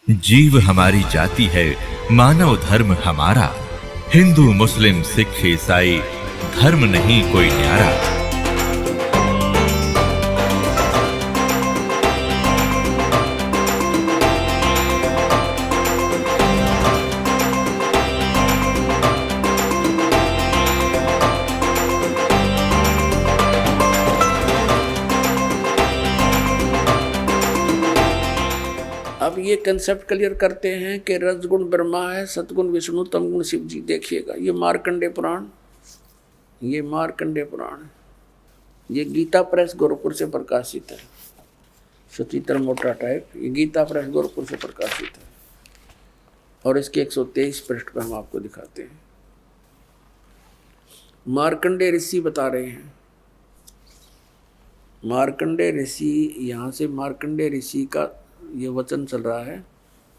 जीव हमारी जाति है, मानव धर्म हमारा। हिंदू मुस्लिम सिख ईसाई धर्म नहीं कोई न्यारा। अब ये कंसेप्ट क्लियर करते हैं कि रजगुण ब्रह्मा है, सतगुण विष्णु, तमगुण शिव जी। देखिएगा ये मार्कंडे पुराण, ये मार्कंडे पुराण, ये गीता प्रेस गोरखपुर से प्रकाशित है, सचित्र मोटा टाइप। ये गीता प्रेस गोरखपुर से प्रकाशित है और इसके 123 पृष्ठ पर हम आपको दिखाते हैं। मार्कंडे ऋषि बता रहे हैं, मार्कंडे ऋषि, यहाँ से मार्कंडे ऋषि का ये वचन चल रहा है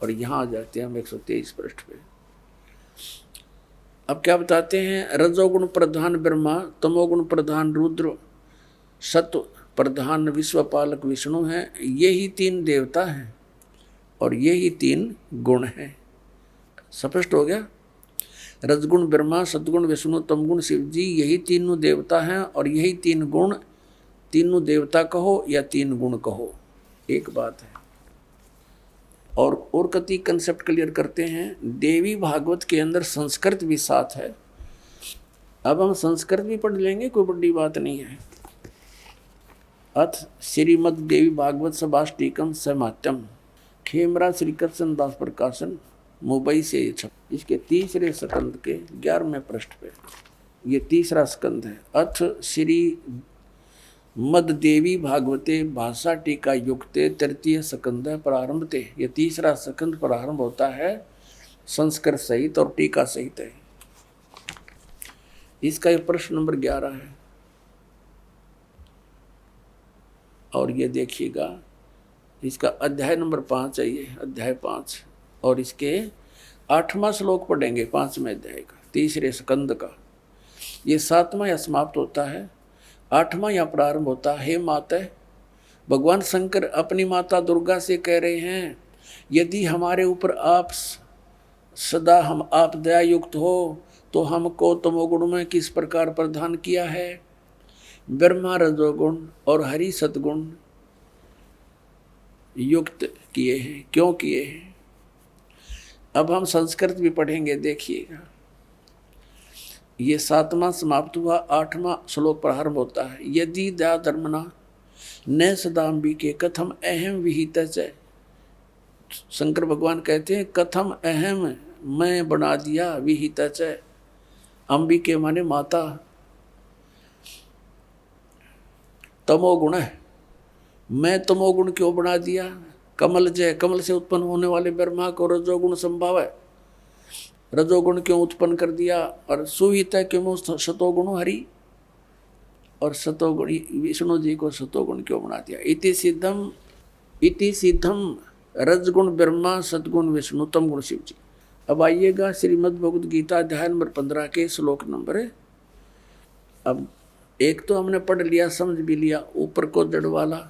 और यहाँ आ जाते हैं हम 123 पृष्ठ पे। अब क्या बताते हैं? रजोगुण प्रधान ब्रह्मा, तमोगुण प्रधान रुद्र, सत्व प्रधान विश्वपालक विष्णु हैं। यही तीन देवता हैं और यही तीन गुण हैं। स्पष्ट हो गया? रजगुण ब्रह्मा, सतगुण विष्णु, तमगुण शिव जी, यही तीनों देवता हैं और यही तीन गुण, तीनों देवता कहो या तीन गुण कहो, एक बात है। और कति कंसेप्ट क्लियर करते हैं। देवी भागवत के अंदर संस्कृत भी साथ है। अब हम संस्कृत भी पढ़ लेंगे, कोई बड़ी बात नहीं है। अथ श्रीमद देवी भागवत सभाष्टिकम समात्यम, खेमरा श्री कृष्ण दास प्रकाशन, मुंबई से ये छप। इसके तीसरे स्कंद के 11वें पृष्ठ पे ये तीसरा स्कंद है। अथ श्री मद देवी भागवते भाषा टीका युक्ते तृतीय स्कंद प्रारंभते। ये तीसरा स्कंद प्रारंभ होता है संस्कृत सहित और टीका सहित है। इसका ये प्रश्न नंबर 11 है। और ये देखिएगा इसका अध्याय नंबर 5 है, ये अध्याय 5 और इसके 8वां श्लोक पढ़ेंगे 5वें अध्याय का, तीसरे स्कंद का। ये 7वां या समाप्त होता है, 8वां या प्रारंभ होता है। हे माता, भगवान शंकर अपनी माता दुर्गा से कह रहे हैं, यदि हमारे ऊपर आप सदा हम आप दया युक्त हो तो हमको तमोगुण में किस प्रकार प्रदान किया है, ब्रह्मा रजोगुण और हरि सतगुण युक्त किए हैं, क्यों किए हैं? अब हम संस्कृत भी पढ़ेंगे, देखिएगा। ये 7वां समाप्त हुआ, 8वां श्लोक प्रारंभ होता है। यदि दया धर्मना न सदाम्बी के कथम अहम विहित है। शंकर भगवान कहते हैं कथम अहम, मैं बना दिया, विहित है, अंबिके माने माता, तमोगुण है, मैं तमोगुण क्यों बना दिया? कमल जय, कमल से उत्पन्न होने वाले ब्रह्मा को रजोगुण संभाव है, रजोगुण क्यों उत्पन्न कर दिया? और सुहित है क्यों सतोगुण हरि, और सतोगुण विष्णु जी को सतोगुण क्यों बना दिया? इति सिद्धम रजगुण ब्रह्मा, सतगुण विष्णु, तमगुण शिव जी। अब आइएगा श्रीमद् भगवद गीता अध्याय नंबर 15 के श्लोक नंबर। अब एक तो हमने पढ़ लिया, समझ भी लिया, ऊपर को जड़ वाला,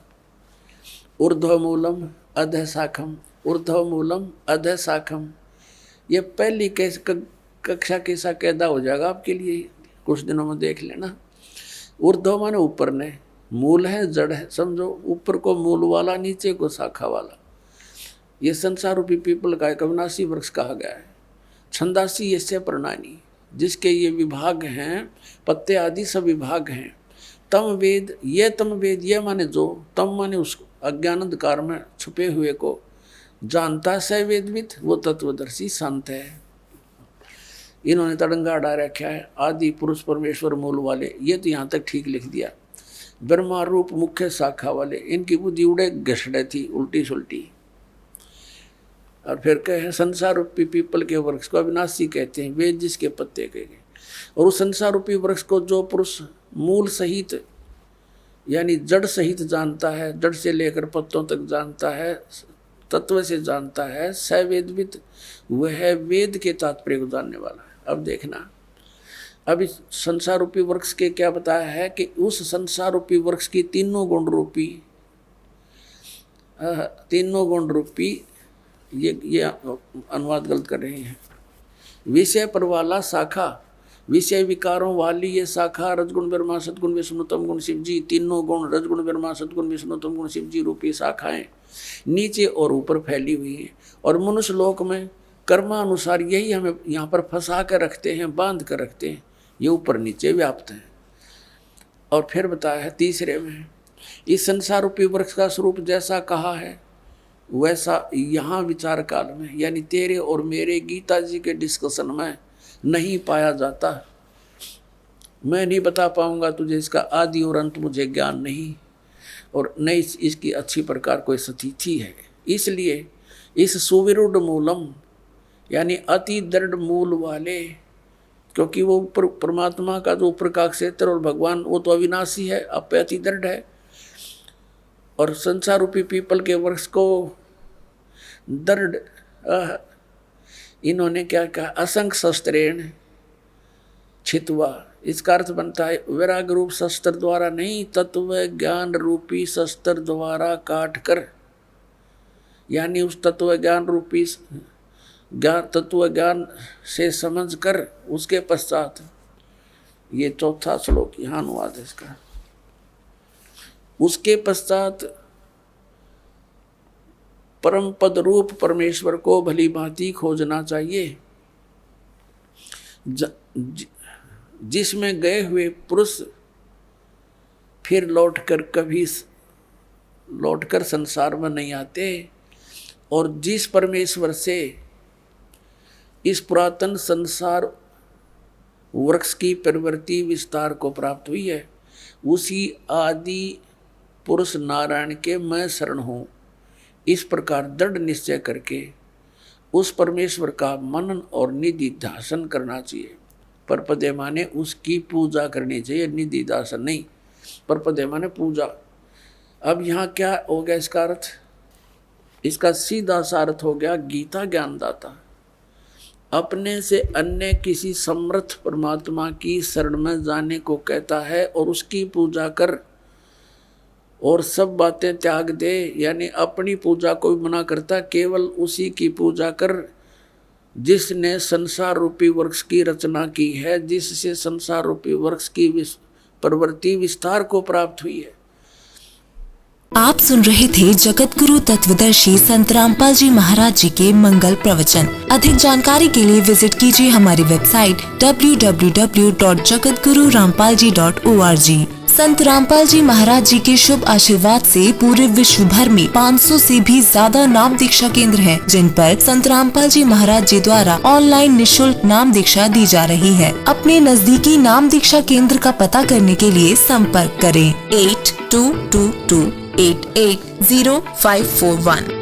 ऊर्ध्व मूलम अधः शाखम, ऊर्ध्व मूलम अधः शाखम। ये पहली कक्षा कैसा कैदा हो जाएगा आपके लिए, कुछ दिनों में देख लेना। ऊर्ध्व माने ऊपर ने, मूल है जड़ है, समझो। ऊपर को मूल वाला, नीचे को शाखा वाला। ये संसार रूपी पीपल का एक अविनाशी वृक्ष कहा गया है। छंदासी यस्य प्रणानी, जिसके ये विभाग हैं, पत्ते आदि सब विभाग हैं। तम वेद, ये तम वेद, ये माने जो, तम माने उस अज्ञान अंधकार में छुपे हुए को जानता स वेदविद, वो तत्वदर्शी संत है। इन्होंने तड़ंगा अड़ा रखा है, आदि पुरुष परमेश्वर मूल वाले, ये तो यहाँ तक ठीक लिख दिया। ब्रह्मा रूप मुख्य शाखा वाले, इनकी बुद्धि उड़े घसड़े थी, उल्टी सुल्टी। और फिर कहे संसार रूपी पीपल के वृक्ष को अविनाशी कहते हैं, वेद जिसके पत्ते कहे गए। और उस संसार रूपी वृक्ष को जो पुरुष मूल सहित यानी जड़ सहित जानता है, जड़ से लेकर पत्तों तक जानता है, तत्व से जानता है, स वेदविद, वह वेद के तात्पर्य को जानने वाला है। अब देखना, अब इस संसार रूपी वृक्ष के क्या बताया है कि उस संसार रूपी वृक्ष की तीनों गुण रूपी ये अनुवाद गलत कर रहे हैं। विषय पर वाला शाखा, विषय विकारों वाली ये शाखा रजगुण ब्रह्मा सदगुण विष्णु तम गुण शिव जी, तीनों गुण रजगुण ब्रह्मा सदगुण विष्णु तम गुण शिव जी रूपी शाखाएं नीचे और ऊपर फैली हुई हैं। और मनुष्य लोक में कर्मानुसार यही हमें यहाँ पर फंसा कर रखते हैं, बांध कर रखते हैं, ये ऊपर नीचे व्याप्त हैं। और फिर बताया है तीसरे में, इस संसार रूपी वृक्ष का स्वरूप जैसा कहा है वैसा यहाँ विचार काल में यानी तेरे और मेरे गीता जी के डिस्कशन में नहीं पाया जाता। मैं नहीं बता पाऊंगा तुझे, इसका आदि और अंत मुझे ज्ञान नहीं, और न इसकी अच्छी प्रकार कोई स्थिति है। इसलिए इस सुविरुद्ध मूलम यानी अति दृढ़ मूल वाले, क्योंकि वो परमात्मा का जो ऊपर का क्षेत्र और भगवान वो तो अविनाशी है, अब पे अति दृढ़ है। और संसार रूपी पीपल के वृक्ष को दृढ़ इन्होंने क्या कहा, असंख्य शस्त्रेण छित्वा, इसका अर्थ बनता है वैराग्य रूप शस्त्र द्वारा नहीं, तत्व ज्ञान रूपी शस्त्र द्वारा काट कर, यानी उस तत्व ज्ञान रूपी तत्व ज्ञान से समझ कर उसके पश्चात, ये चौथा श्लोक यहाँ अनुवाद है इसका, उसके पश्चात परम पद रूप परमेश्वर को भली भांति खोजना चाहिए, जिसमें गए हुए पुरुष फिर लौटकर संसार में नहीं आते, और जिस परमेश्वर से इस पुरातन संसार वृक्ष की प्रवृत्ति विस्तार को प्राप्त हुई है, उसी आदि पुरुष नारायण के मैं शरण हूँ, इस प्रकार दृढ़ निश्चय करके उस परमेश्वर का मनन और निधिध्यासन करना चाहिए। परपदे माने उसकी पूजा करनी चाहिए, निधिध्यासन नहीं, परपदे माने पूजा। अब यहाँ क्या हो गया इसका अर्थ, इसका सीधा सा अर्थ हो गया गीता ज्ञानदाता अपने से अन्य किसी समर्थ परमात्मा की शरण में जाने को कहता है और उसकी पूजा कर और सब बातें त्याग दे, यानी अपनी पूजा को भी मना करता, केवल उसी की पूजा कर जिसने संसार रूपी वृक्ष की रचना की है, जिससे संसार रूपी वृक्ष की प्रवृत्ति विस्तार को प्राप्त हुई है। आप सुन रहे थे जगत गुरु तत्वदर्शी संत रामपाल जी महाराज जी के मंगल प्रवचन। अधिक जानकारी के लिए विजिट कीजिए हमारी वेबसाइट www.jagatgururampalji.org। संत रामपाल जी महाराज जी के शुभ आशीर्वाद से पूरे विश्व भर में 500 से भी ज्यादा नाम दीक्षा केंद्र हैं, जिन पर संत रामपाल जी महाराज जी द्वारा ऑनलाइन निशुल्क नाम दीक्षा दी जा रही है। अपने नजदीकी नाम दीक्षा केंद्र का पता करने के लिए संपर्क करें 8222880541।